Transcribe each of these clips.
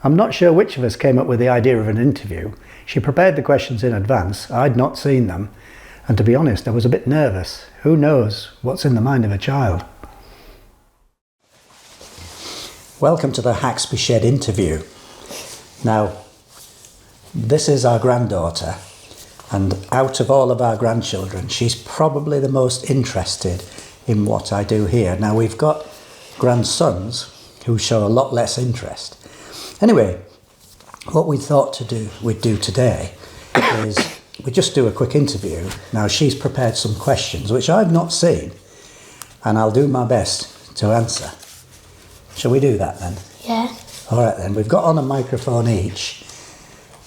I'm not sure which of us came up with the idea of an interview. She prepared the questions in advance. I'd not seen them. And to be honest, I was a bit nervous. Who knows what's in the mind of a child? Welcome to the Haxby Shed interview. Now, this is our granddaughter, and out of all of our grandchildren, she's probably the most interested in what I do here. Now, we've got grandsons who show a lot less interest. Anyway, what we thought we'd do today is we just do a quick interview. Now, she's prepared some questions which I've not seen, and I'll do my best to answer. Shall we do that then? Yeah. All right then, we've got on a microphone each,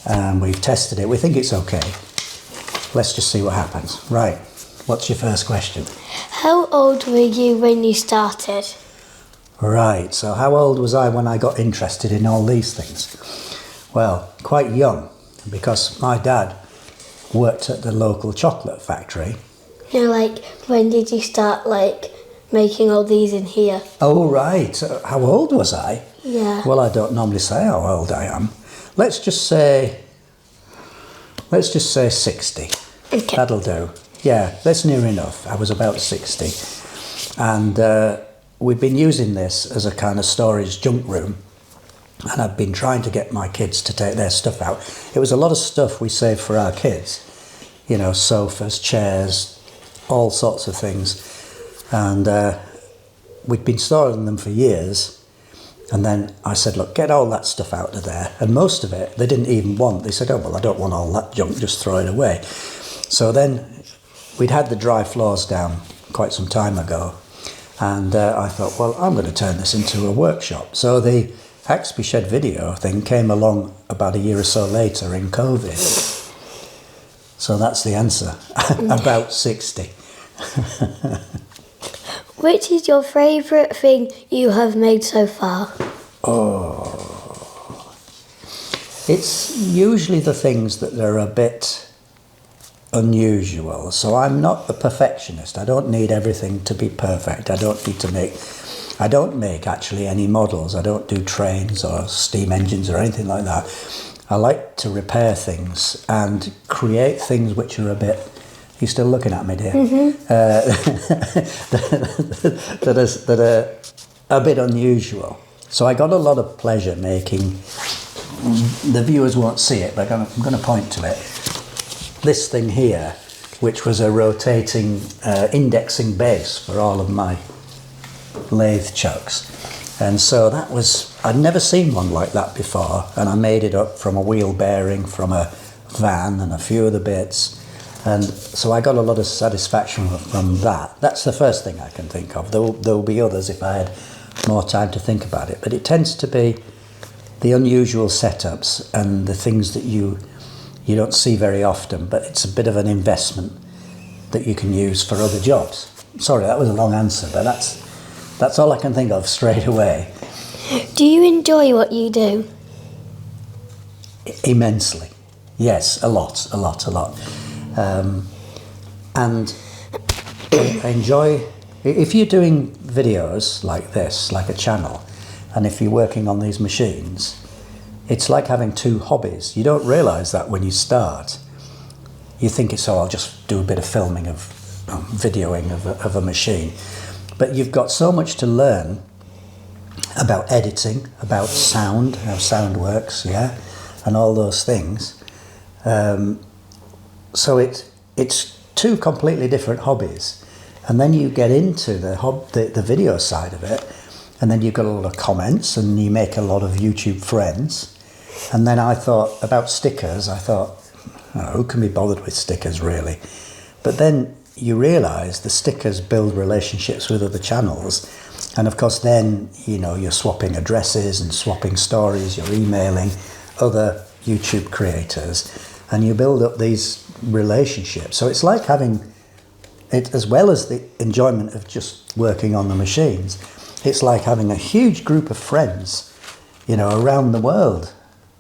and we've tested it. We think it's okay. Let's just see what happens. Right, what's your first question? How old were you when you started? Right, so how old was I when I got interested in all these things? Well, quite young, because my dad worked at the local chocolate factory. You know, like, when did you start, like, making all these in here? Oh, right. How old was I? Yeah. Well, I don't normally say how old I am. Let's just say 60. Okay. That'll do. Yeah, that's near enough. I was about 60. And we've been using this as a kind of storage junk room. And I've been trying to get my kids to take their stuff out. It was a lot of stuff we saved for our kids. You know, sofas, chairs, all sorts of things. And we'd been storing them for years. And then I said, look, get all that stuff out of there. And most of it, they didn't even want. They said, oh, well, I don't want all that junk, just throw it away. So then we'd had the dry floors down quite some time ago. And I thought, well, I'm going to turn this into a workshop. So the Haxby Shed video thing came along about a year or so later in COVID. So that's the answer, about 60. Which is your favourite thing you have made so far? Oh, it's usually the things that are a bit unusual. So I'm not a perfectionist. I don't need everything to be perfect. I don't make actually any models. I don't do trains or steam engines or anything like that. I like to repair things and create things which are a bit... You're still looking at me, dear? Mm-hmm. that are a bit unusual. So I got a lot of pleasure making... The viewers won't see it, but I'm going to point to it. This thing here, which was a rotating indexing base for all of my lathe chucks. And so that was... I'd never seen one like that before, and I made it up from a wheel bearing, from a van and a few other bits. And so I got a lot of satisfaction from that. That's the first thing I can think of. There'll be others if I had more time to think about it. But it tends to be the unusual setups and the things that you don't see very often, but it's a bit of an investment that you can use for other jobs. Sorry, that was a long answer, but that's all I can think of straight away. Do you enjoy what you do? Immensely. Yes, a lot. And I enjoy, if you're doing videos like this, like a channel, and if you're working on these machines, it's like having two hobbies. You don't realise that when you start. You think it's, I'll just do a bit of filming of videoing of a machine. But you've got so much to learn about editing, about sound, how sound works, yeah, and all those things. So it's two completely different hobbies, and then you get into the video side of it, and then you've got a lot of comments, and you make a lot of YouTube friends. And then I thought about stickers. I thought, oh, who can be bothered with stickers really? But then you realise the stickers build relationships with other channels, and of course then you're swapping addresses and swapping stories. You're emailing other YouTube creators, and you build up these relationships. So it's like having it, as well as the enjoyment of just working on the machines, it's like having a huge group of friends, around the world.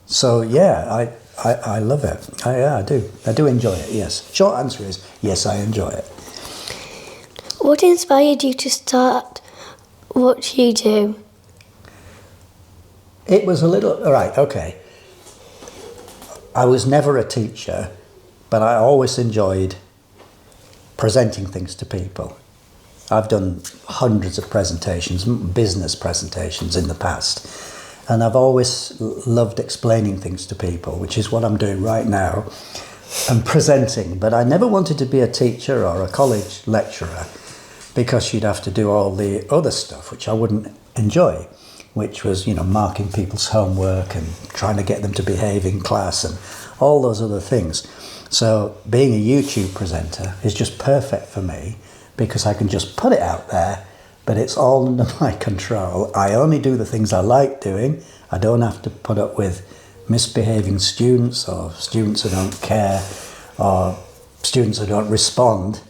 So yeah, I love it. I do enjoy it, yes. Short answer is yes, I enjoy it. What inspired you to start what you do? It was a little, right, okay. I was never a teacher, but I always enjoyed presenting things to people. I've done hundreds of presentations, business presentations in the past, and I've always loved explaining things to people, which is what I'm doing right now, and presenting. But I never wanted to be a teacher or a college lecturer, because you'd have to do all the other stuff, which I wouldn't enjoy, which was, you know, marking people's homework and trying to get them to behave in class and all those other things. So being a YouTube presenter is just perfect for me, because I can just put it out there, but it's all under my control. I only do the things I like doing. I don't have to put up with misbehaving students, or students who don't care, or students who don't respond.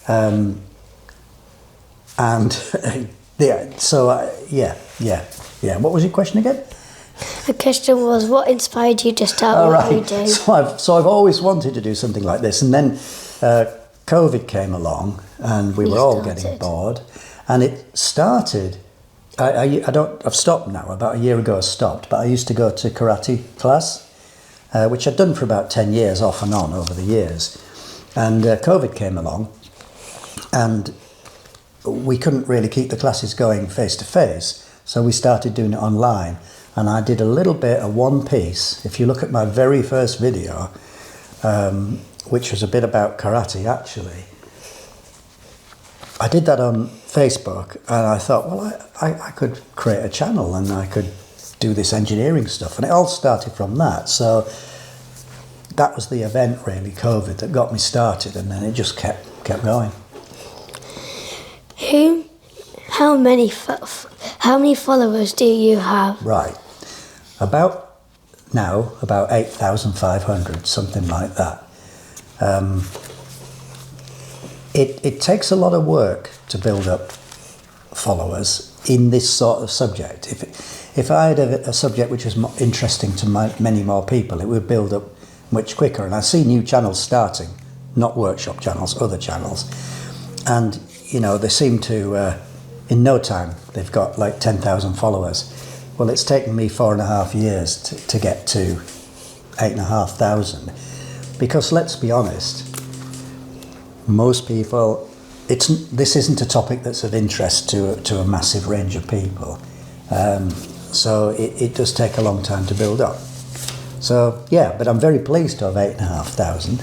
And yeah. What was your question again? The question was, what inspired you to start what you do? So I've always wanted to do something like this, and then COVID came along, and we were all getting bored, and it started. I've stopped now. About a year ago, I stopped, but I used to go to karate class, which I'd done for about 10 years, off and on over the years, and COVID came along, and we couldn't really keep the classes going face to face, so we started doing it online. And I did a little bit of one piece. If you look at my very first video, which was a bit about karate actually, I did that on Facebook, and I thought, well, I could create a channel and I could do this engineering stuff. And it all started from that. So that was the event, really, COVID, that got me started, and then it just kept going. How many followers do you have? Right. About 8,500, something like that. It takes a lot of work to build up followers in this sort of subject. If I had a subject which was interesting to many more people, it would build up much quicker. And I see new channels starting, not workshop channels, other channels. And, you know, they seem to, in no time, they've got like 10,000 followers. Well, it's taken me 4.5 years to get to 8,500, because let's be honest, most people, this isn't a topic that's of interest to a massive range of people. So it does take a long time to build up. So yeah, but I'm very pleased to have 8,500.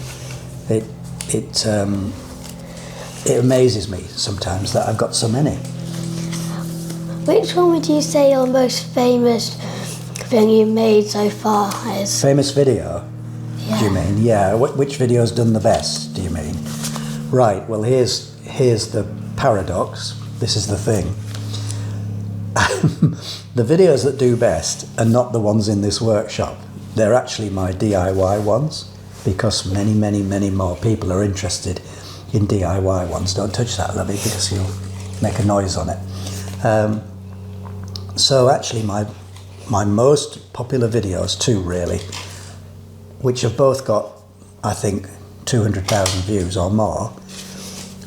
It amazes me sometimes that I've got so many. Which one would you say your most famous thing you've made so far is? Famous video? Yeah. Do you mean? Yeah. Which video's done the best, do you mean? Right, well here's the paradox. This is the thing. The videos that do best are not the ones in this workshop. They're actually my DIY ones, because many more people are interested in DIY ones. Don't touch that, lovey, because you'll make a noise on it. So actually my most popular videos, two really, which have both got, I think, 200,000 views or more.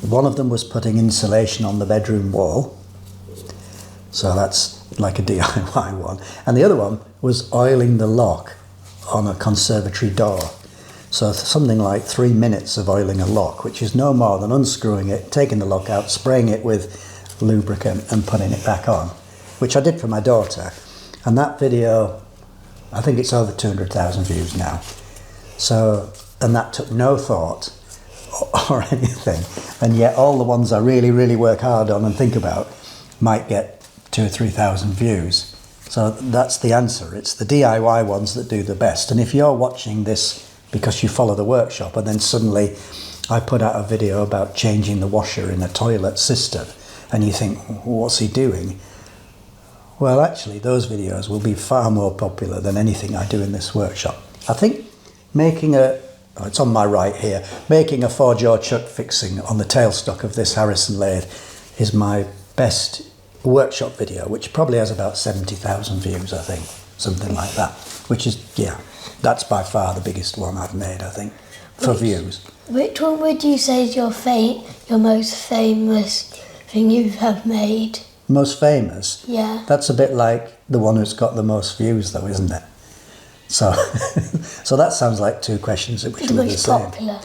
One of them was putting insulation on the bedroom wall, so that's like a DIY one. And the other one was oiling the lock on a conservatory door. So something like 3 minutes of oiling a lock, which is no more than unscrewing it, taking the lock out, spraying it with lubricant and putting it back on, which I did for my daughter. And that video, I think it's over 200,000 views now. So, and that took no thought or anything. And yet all the ones I really work hard on and think about might get 2,000 or 3,000 views. So that's the answer. It's the DIY ones that do the best. And if you're watching this because you follow the workshop, and then suddenly I put out a video about changing the washer in a toilet cistern, and you think, what's he doing? Well, actually, those videos will be far more popular than anything I do in this workshop. I think it's on my right here, making a 4-jaw chuck fixing on the tailstock of this Harrison lathe is my best workshop video, which probably has about 70,000 views, I think, something like that, which is, yeah, that's by far the biggest one I've made, I think, for views. Which one would you say is your most famous thing you have made? Most famous? Yeah. That's a bit like the one who's got the most views though, isn't it? So, so that sounds like two questions which The are the most same. popular.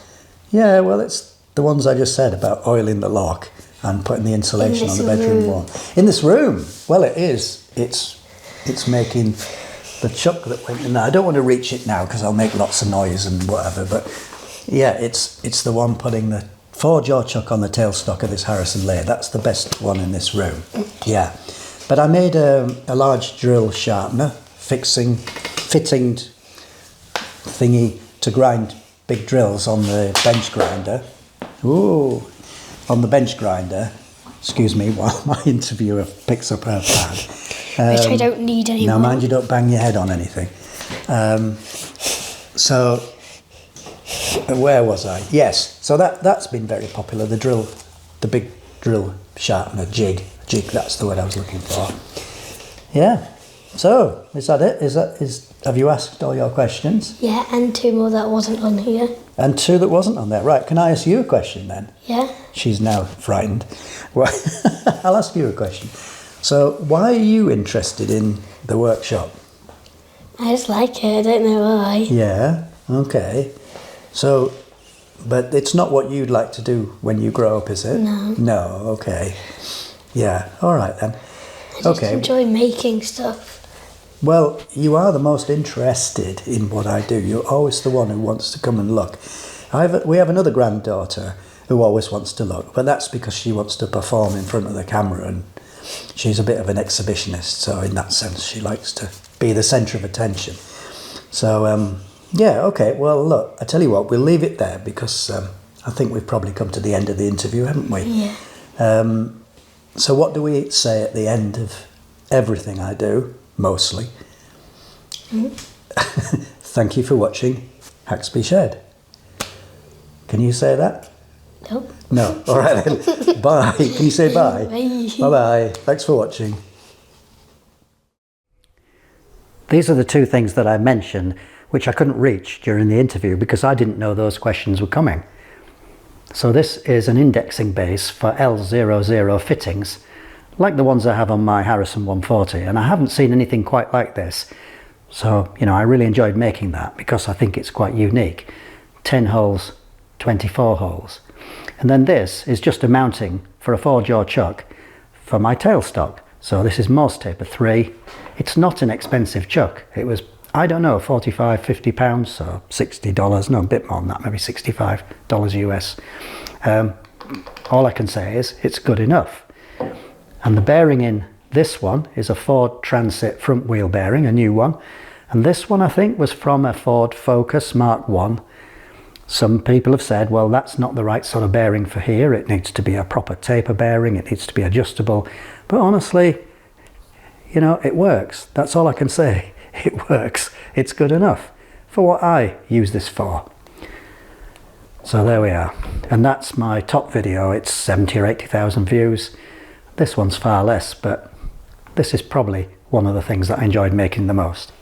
Yeah, well, it's the ones I just said about oiling the lock and putting the insulation on the bedroom wall. In this room? Well, it is. It's making the chuck that went in there. I don't want to reach it now because I'll make lots of noise and whatever, but yeah, it's the one putting the 4-jaw chuck on the tailstock of this Harrison lathe. That's the best one in this room. Yeah. But I made a large drill sharpener fitting thingy to grind big drills on the bench grinder. Ooh, on the bench grinder. Excuse me while my interviewer picks up her pad. Which I don't need anymore. Now mind you don't bang your head on anything. So where was I? Yes, so that's been very popular. The big drill sharpener jig, that's the word I was looking for. Yeah. So is that it? Have you asked all your questions? Yeah, and 2 more that wasn't on here. And 2 that wasn't on there. Right, can I ask you a question then? Yeah. She's now frightened. Well, I'll ask you a question. So why are you interested in the workshop? I just like it, I don't know why. Yeah, okay. So, but it's not what you'd like to do when you grow up, is it? No. No, okay. Yeah, all right then. I just enjoy making stuff. Well, you are the most interested in what I do. You're always the one who wants to come and look. We have another granddaughter who always wants to look, but that's because she wants to perform in front of the camera and she's a bit of an exhibitionist, so in that sense she likes to be the centre of attention. So, yeah, okay, well look, I tell you what, we'll leave it there because I think we've probably come to the end of the interview, haven't we? Yeah. So what do we say at the end of everything I do, mostly? Thank you for watching Haxby Shed. Can you say that? Nope. No. All right then. Bye. Can you say bye? Bye. Bye-bye. Thanks for watching. These are the 2 things that I mentioned which I couldn't reach during the interview because I didn't know those questions were coming. So this is an indexing base for L00 fittings, like the ones I have on my Harrison 140, and I haven't seen anything quite like this. So, you know, I really enjoyed making that because I think it's quite unique. 10 holes, 24 holes. And then this is just a mounting for a 4-jaw chuck for my tailstock. So this is Morse taper 3. It's not an expensive chuck. It was, I don't know, 45, 50 pounds, so $60, no, a bit more than that, maybe $65 US. All I can say is it's good enough. And the bearing in this one is a Ford Transit front wheel bearing, a new one. And this one I think was from a Ford Focus Mark 1. Some people have said, well, that's not the right sort of bearing for here. It needs to be a proper taper bearing. It needs to be adjustable. But honestly, you know, it works. That's all I can say. It works. It's good enough for what I use this for. So there we are. And that's my top video. It's 70 or 80,000 views. This one's far less, but this is probably one of the things that I enjoyed making the most.